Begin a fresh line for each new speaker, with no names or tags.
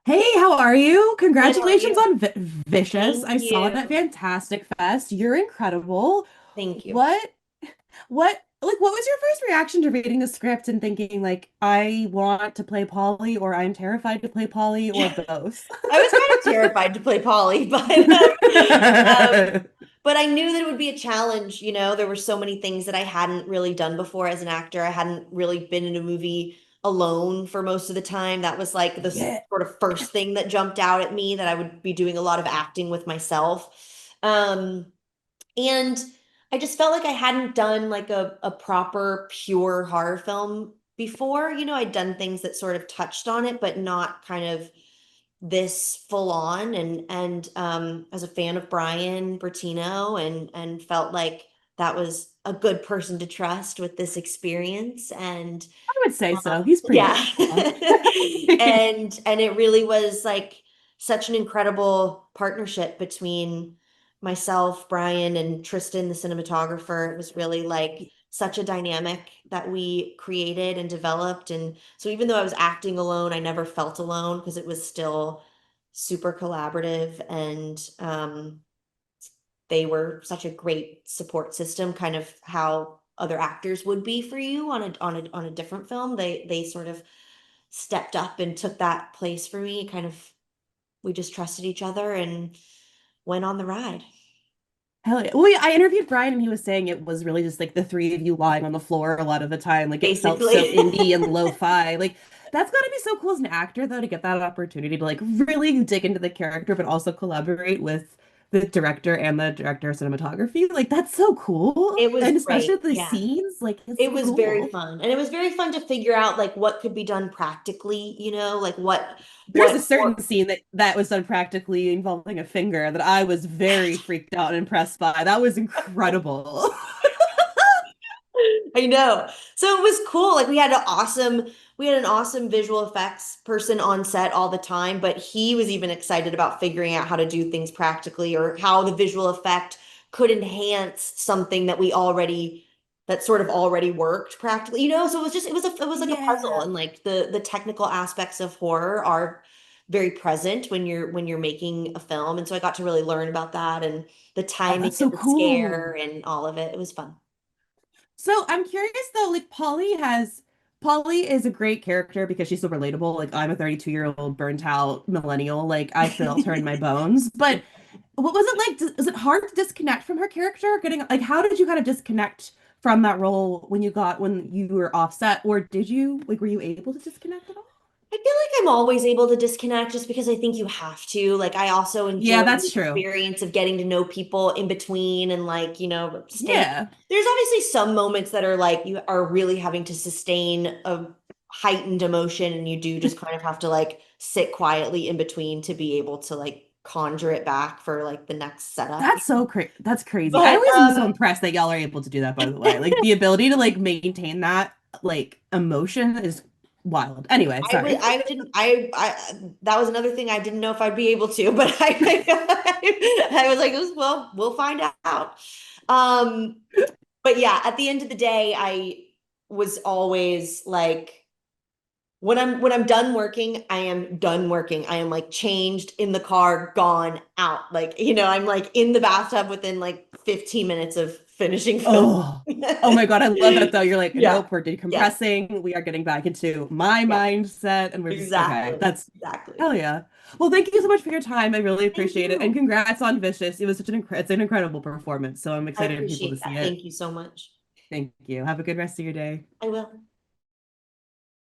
Hey, how are you?
Good, how are
Congratulations
you?
on Vicious.
Thank
I saw it at
you.
Fantastic Fest. You're incredible.
Thank you.
What, what was your first reaction to reading the script and thinking, like, I want to play Polly, or I'm terrified to play Polly, or both?
I was kind of terrified to play Polly, but I knew that it would be a challenge. There were so many things that I hadn't really done before as an actor. I hadn't really been in a movie alone for most of the time. That was like the
Yeah.
sort of first thing that jumped out at me that I would be doing a lot of acting with myself. And I just felt like I hadn't done like a proper pure horror film before. I'd done things that sort of touched on it, but not kind of this full on. And as a fan of Brian Bertino and felt like that was a good person to trust with this experience. And
I would say so. He's pretty
yeah.
raw.
And it really was like such an incredible partnership between myself, Brian, and Tristan, the cinematographer. It was really like such a dynamic that we created and developed. And so even though I was acting alone, I never felt alone because it was still super collaborative and they were such a great support system, kind of how other actors would be for you on a different film. They sort of stepped up and took that place for me. Kind of we just trusted each other and went on the ride.
Hell yeah. Well, yeah, I interviewed Brian and he was saying it was really just like the three of you lying on the floor a lot of the time. Like it felt so
Basically.
indie and lo-fi. Like that's gotta be so cool as an actor though to get that opportunity to like really dig into the character, but also collaborate with the director and the director of cinematography. Like that's so cool.
It was
And especially
great.
the
Yeah.
scenes, like it's
It
so
was very
cool.
fun. And it was very fun to figure out like what could be done practically, like what
There's a
what
certain scene that was done practically involving a finger that I was very freaked out and impressed by. That was incredible.
I know. So it was cool. Like we had an awesome visual effects person on set all the time, but he was even excited about figuring out how to do things practically or how the visual effect could enhance something that sort of already worked practically. So it was like a puzzle,
Yeah.
and like the technical aspects of horror are very present when you're making a film. And so I got to really learn about that and the
Oh,
timing
that's
of
so
the scare
cool.
and all of it. It was fun.
So I'm curious though, like Polly is a great character because she's so relatable. Like I'm a 32-year-old burnt out millennial. Like I felt her in my bones. But what was it like? Is it hard to disconnect from her character? Getting like how did you kind of disconnect from that role when you were offset, or did you like were you able to disconnect at all?
I feel like I'm always able to disconnect just because I think you have to. Like, I also
Yeah,
enjoy the
that's true.
experience of getting to know people in between and, like, staying.
Yeah.
There's obviously some moments that are like you are really having to sustain a heightened emotion, and you do just kind of have to, like, sit quietly in between to be able to, like, conjure it back for, like, the next setup.
That's crazy. I
But,
always am so impressed that y'all are able to do that, by the way. Like the ability to like maintain that like emotion is wild. Anyway,
I would,
sorry.
I didn't, that was another thing I didn't know if I'd be able to, but I was like, well, we'll find out. Um, but yeah, at the end of the day, I was always like, when I'm done working, I am done working. I am like changed in the car, gone out. Like, I'm like in the bathtub within like 15 minutes of finishing film.
Oh, oh my God, I love that though. You're like,
Yeah.
nope, we're
Yes.
decompressing. We are getting back into my
Yeah.
mindset, and we're just okay.
Exactly.
That's
Exactly.
hell yeah. Well, thank you so much for your time. I really
Thank
appreciate it, and
you.
congrats on Vicious. It was it's an incredible performance. So I'm
I
excited for people to
appreciate
see
that.
it.
Thank you so much.
Thank you. Have a good rest of your day.
I will.